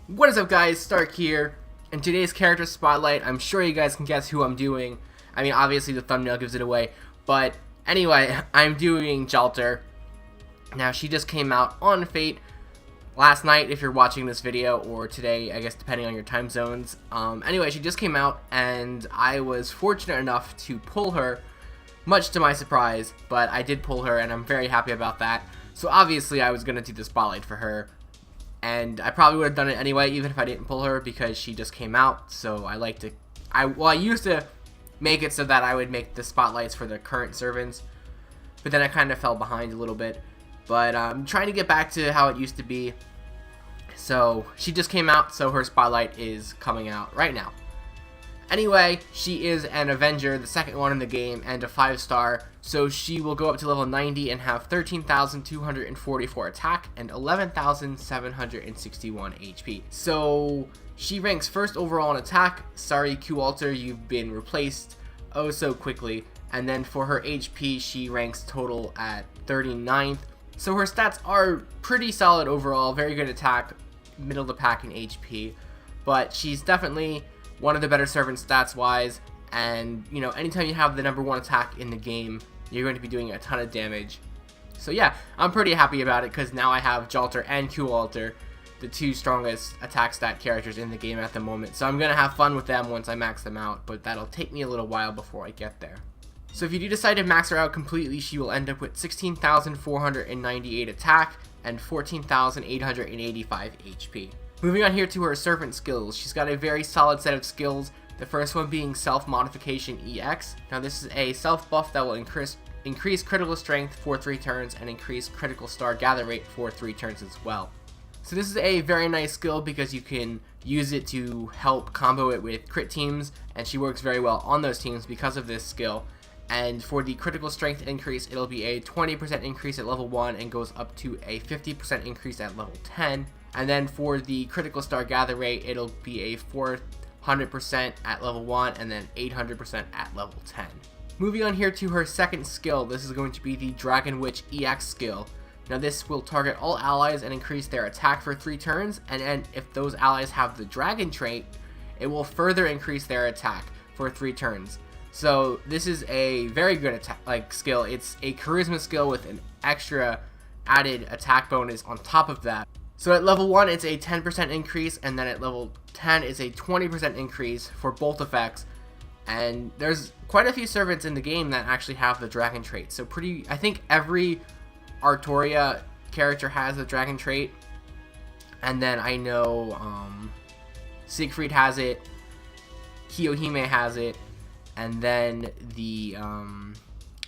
What is up, guys? Stark here. In today's character spotlight, I'm sure you guys can guess who I'm doing. I mean, obviously the thumbnail gives it away, but anyway, I'm doing Jalter. Now, she just came out on Fate last night if you're watching this video, or today, I guess, depending on your time zones. Anyway, she just came out, and I was fortunate enough to pull her, much to my surprise, but I did pull her, and I'm very happy about that. So obviously, I was going to do the spotlight for her. And I probably would have done it anyway, even if I didn't pull her, because she just came out. So I like to, I used to make it so that I would make the spotlights for the current servants, but then I kind of fell behind a little bit. But I'm trying to get back to how it used to be. So she just came out, so her spotlight is coming out right now. Anyway, she is an Avenger, the second one in the game, and a 5-star, so she will go up to level 90 and have 13,244 attack and 11,761 HP. So she ranks first overall in attack. Sorry, Q-Alter, you've been replaced oh so quickly. And then for her HP, she ranks total at 39th. So her stats are pretty solid overall, very good attack, middle of the pack in HP, but she's definitely one of the better servants stats wise, and you know, anytime you have the #1 attack in the game, you're going to be doing a ton of damage. So yeah, I'm pretty happy about it because now I have Jalter and Q-Alter, the two strongest attack stat characters in the game at the moment. So I'm going to have fun with them once I max them out, but that'll take me a little while before I get there. So if you do decide to max her out completely, she will end up with 16,498 attack and 14,885 HP. Moving on here to her Serpent Skills, she's got a very solid set of skills, the first one being Self-Modification EX. Now this is a self buff that will increase critical strength for 3 turns and increase critical star gather rate for 3 turns as well. So this is a very nice skill because you can use it to help combo it with crit teams, and she works very well on those teams because of this skill. And for the critical strength increase, it'll be a 20% increase at level 1 and goes up to a 50% increase at level 10. And then for the critical star gather rate, it'll be a 400% at level 1 and then 800% at level 10. Moving on here to her second skill, this is going to be the Dragon Witch EX skill. Now this will target all allies and increase their attack for 3 turns, and then if those allies have the dragon trait, it will further increase their attack for 3 turns. So this is a very good attack skill. It's a charisma skill with an extra added attack bonus on top of that. So at level 1 it's a 10% increase, and then at level 10 is a 20% increase for both effects. And there's quite a few servants in the game that actually have the dragon trait. So I think every Artoria character has the dragon trait. And then I know Siegfried has it, Kiyohime has it, and then the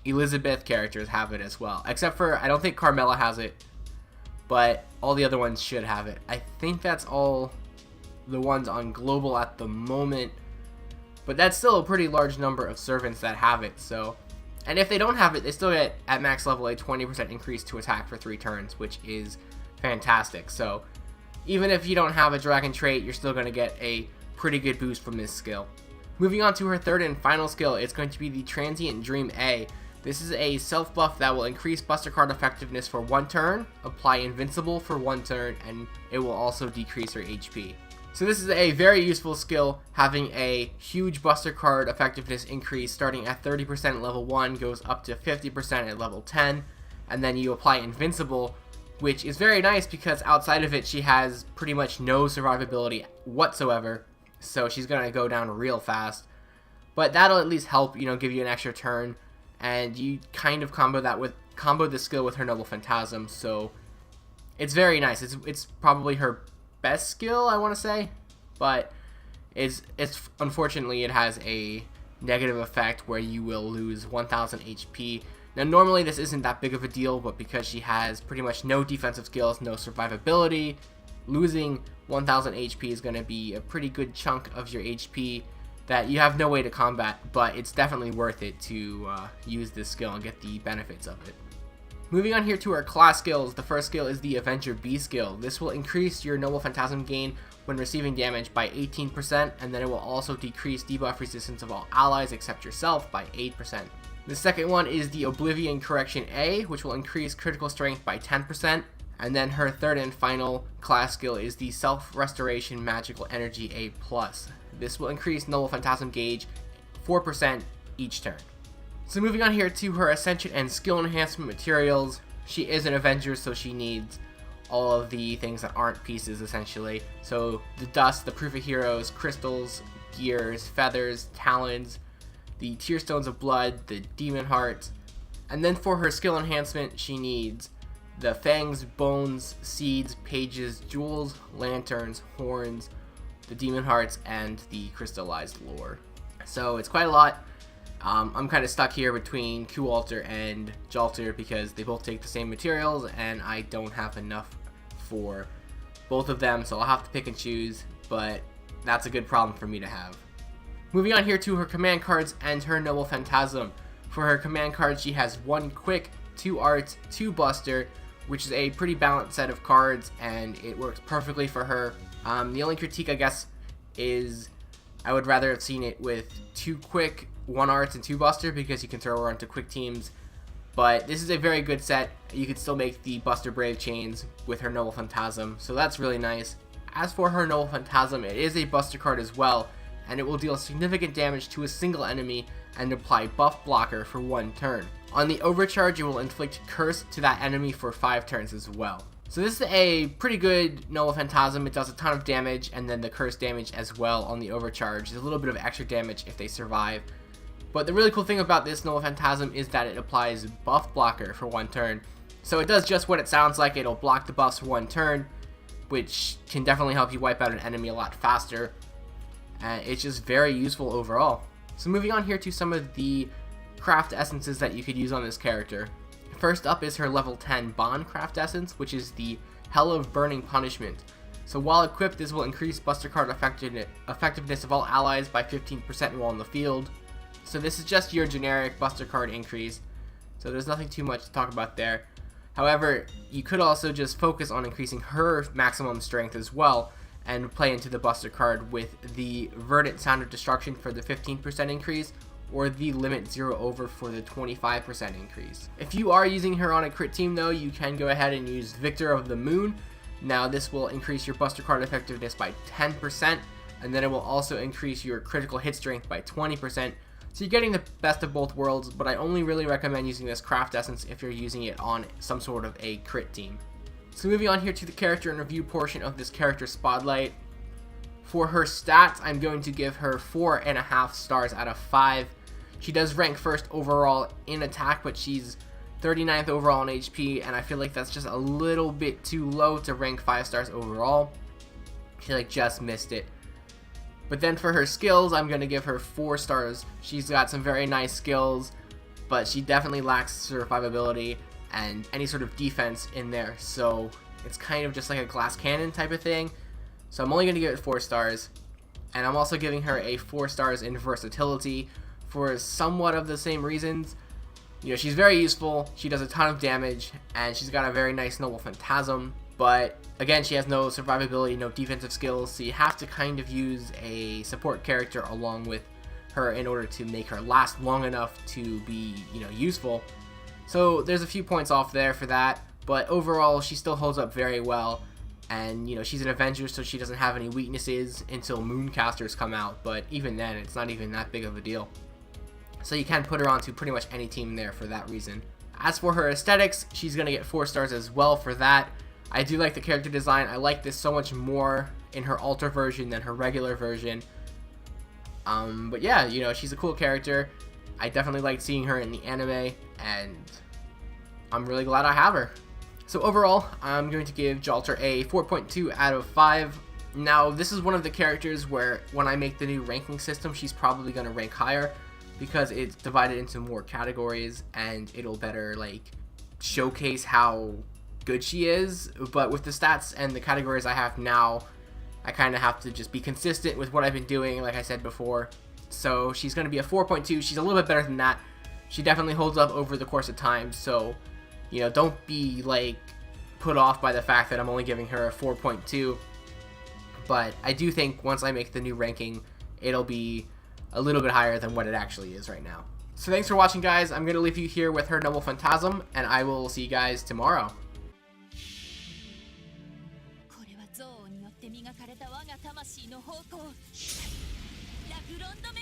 Elizabeth characters have it as well. Except for, I don't think Carmela has it, but all the other ones should have it. I think that's all the ones on global at the moment, but that's still a pretty large number of servants that have it. So, and if they don't have it, they still get at max level a 20% increase to attack for 3 turns, which is fantastic. So even if you don't have a dragon trait, you're still going to get a pretty good boost from this skill. Moving on to her third and final skill, it's going to be the Transient Dream A. This is a self buff that will increase Buster Card effectiveness for 1 turn, apply Invincible for 1 turn, and it will also decrease her HP. So this is a very useful skill, having a huge Buster Card effectiveness increase starting at 30% at level 1, goes up to 50% at level 10, and then you apply Invincible, which is very nice because outside of it she has pretty much no survivability whatsoever, so she's going to go down real fast. But that'll at least help, you know, give you an extra turn, and you kind of combo the skill with her Noble Phantasm, so it's very nice. It's probably her best skill, I want to say, but it's unfortunately it has a negative effect where you will lose 1000 HP. Now normally this isn't that big of a deal, but because she has pretty much no defensive skills, no survivability, losing 1000 HP is going to be a pretty good chunk of your HP that you have no way to combat, but it's definitely worth it to use this skill and get the benefits of it. Moving on here to our class skills, the first skill is the Avenger B skill. This will increase your Noble Phantasm gain when receiving damage by 18%, and then it will also decrease debuff resistance of all allies except yourself by 8%. The second one is the Oblivion Correction A, which will increase critical strength by 10%, And then her third and final class skill is the Self-Restoration Magical Energy A+. This will increase Noble Phantasm gauge 4% each turn. So moving on here to her Ascension and Skill Enhancement materials. She is an Avenger, so she needs all of the things that aren't pieces, essentially. So the dust, the Proof of Heroes, crystals, gears, feathers, talons, the Tear Stones of Blood, the Demon Heart. And then for her skill enhancement, she needs the Fangs, Bones, Seeds, Pages, Jewels, Lanterns, Horns, the Demon Hearts, and the Crystallized Lore. So it's quite a lot. I'm kind of stuck here between Q-Alter and Jalter because they both take the same materials and I don't have enough for both of them, so I'll have to pick and choose, but that's a good problem for me to have. Moving on here to her command cards and her Noble Phantasm. For her command cards, she has 1 Quick, 2 Arts, 2 Buster, which is a pretty balanced set of cards, and it works perfectly for her. The only critique, I guess, is I would rather have seen it with 2 Quick, 1 Arts, and 2 Buster, because you can throw her onto quick teams. But this is a very good set. You could still make the Buster Brave chains with her Noble Phantasm, so that's really nice. As for her Noble Phantasm, it is a Buster card as well, and it will deal significant damage to a single enemy and apply buff blocker for 1 turn. On the overcharge, it will inflict curse to that enemy for 5 turns as well. So this is a pretty good Noble Phantasm. It does a ton of damage, and then the curse damage as well on the overcharge. There's a little bit of extra damage if they survive. But the really cool thing about this Noble Phantasm is that it applies buff blocker for 1 turn. So it does just what it sounds like. It'll block the buffs for 1 turn, which can definitely help you wipe out an enemy a lot faster. It's just very useful overall. So moving on here to some of the craft essences that you could use on this character. First up is her level 10 Bond craft essence, which is the Hell of Burning Punishment. So while equipped, this will increase Buster card effectiveness of all allies by 15% while in the field. So this is just your generic Buster card increase, so there's nothing too much to talk about there. However, you could also just focus on increasing her maximum strength as well, and play into the Buster card with the Verdant Sound of Destruction for the 15% increase, or the Limit 0 Over for the 25% increase. If you are using her on a crit team though, you can go ahead and use Victor of the Moon. Now this will increase your Buster card effectiveness by 10%, and then it will also increase your critical hit strength by 20%. So you're getting the best of both worlds, but I only really recommend using this craft essence if you're using it on some sort of a crit team. So moving on here to the character and review portion of this character spotlight. For her stats, I'm going to give her 4.5 stars out of 5. She does rank first overall in attack, but she's 39th overall in HP, and I feel like that's just a little bit too low to rank 5 stars overall. She just missed it. But then for her skills, I'm going to give her 4 stars. She's got some very nice skills, but she definitely lacks survivability and any sort of defense in there. So it's kind of just like a glass cannon type of thing. So I'm only going to give it 4 stars. And I'm also giving her a 4 stars in versatility for somewhat of the same reasons. You know, she's very useful, she does a ton of damage, and she's got a very nice Noble Phantasm. But again, she has no survivability, no defensive skills, so you have to kind of use a support character along with her in order to make her last long enough to be, useful. So there's a few points off there for that, but overall she still holds up very well. And she's an Avenger, so she doesn't have any weaknesses until Mooncasters come out, but even then it's not even that big of a deal. So you can put her onto pretty much any team there for that reason. As for her aesthetics, she's going to get 4 stars as well for that. I do like the character design. I like this so much more in her alter version than her regular version. But yeah, she's a cool character. I definitely like seeing her in the anime, and I'm really glad I have her. So overall, I'm going to give Jalter a 4.2 out of 5. Now, this is one of the characters where when I make the new ranking system, she's probably going to rank higher because it's divided into more categories and it'll better showcase how good she is. But with the stats and the categories I have now, I kind of have to just be consistent with what I've been doing, like I said before. So she's going to be a 4.2. She's a little bit better than that. She definitely holds up over the course of time, so don't be put off by the fact that I'm only giving her a 4.2. But I do think once I make the new ranking, it'll be a little bit higher than what it actually is right now. So thanks for watching, guys. I'm going to leave you here with her Noble Phantasm, and I will see you guys tomorrow. た魂の宝庫ラグロンド